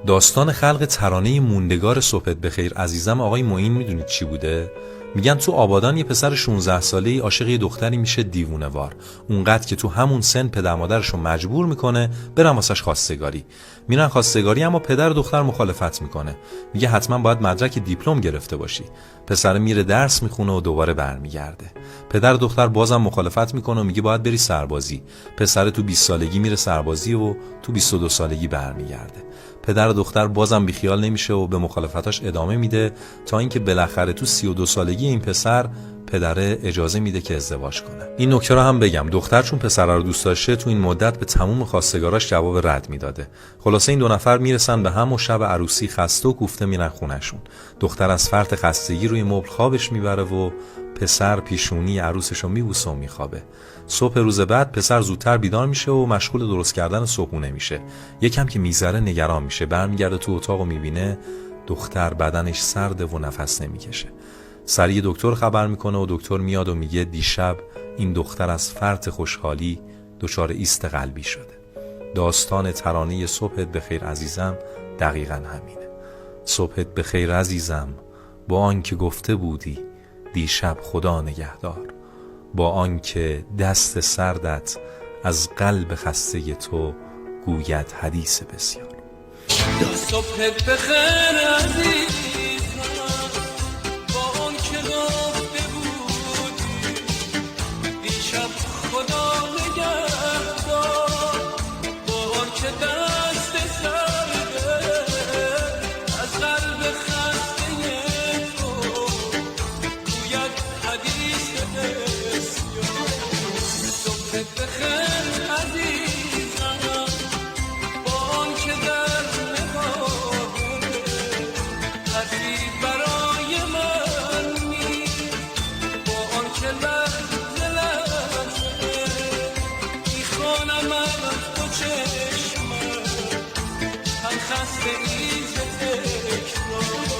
داستان خلق ترانه موندگار صبحت بخیر عزیزم آقای معین میدونید چی بوده؟ میگن تو آبادان یه پسر 16 ساله‌ای عاشق یه دختری میشه دیوونه‌وار، اونقدر که تو همون سن پدر مادرشو مجبور میکنه برن واسش خواستگاری. میرن خواستگاری اما پدر دختر مخالفت میکنه، میگه حتما باید مدرک دیپلم گرفته باشی. پسر میره درس میخونه و دوباره برمیگرده. پدر دختر بازم مخالفت میکنه و میگه باید بری سربازی. پسر تو 20 سالگی میره سربازی و تو 22 سالگی برمیگرده. پدر دختر بازم بیخیال نمیشه و به مخالفتاش ادامه میده تا اینکه بالاخره تو 32 سالگی این پسر پدره اجازه میده که ازدواج کنه. این نکته رو هم بگم، دختر چون پسر رو دوست داشته تو این مدت به تموم خواستگاراش جواب رد میداده. خلاصه این دو نفر میرسن به هم و شب عروسی خسته و کوفته میرن خونشون. دختر از فرط خستگی روی مبل خوابش میبره و پسر پیشونی عروسشو میبوسه و میخوابه. صبح روز بعد پسر زودتر بیدار میشه و مشغول درست کردن صبحونه میشه. یکم که میذره نگران میشه، برمیگرده تو اتاق و میبینه دختر بدنش سرده و نفس نمیکشه. سریع دکتر خبر میکنه و دکتر میاد و میگه دیشب این دختر از فرط خوشحالی دچار ایست قلبی شده. داستان ترانه صبحت بخیر عزیزم دقیقاً همینه. صبحت بخیر عزیزم، با آنکه گفته بودی دیشب خدا نگهدار، با آنکه دست سردت از قلب خسته تو گوید حدیث بسیار. صبحت بخیر عزیزم، با آنکه گفته بودی دیشب خدا نگهدار، با آنکه دست سردت از قلب خسته تو گوید حدیث بسیار. صبحت بخیر عزیزم، با آنکه در نگاه حرفی برای من نیست، با آنکه لحظه لحظه میخوانم از دو چشمم هم خسته ای ز تکرار.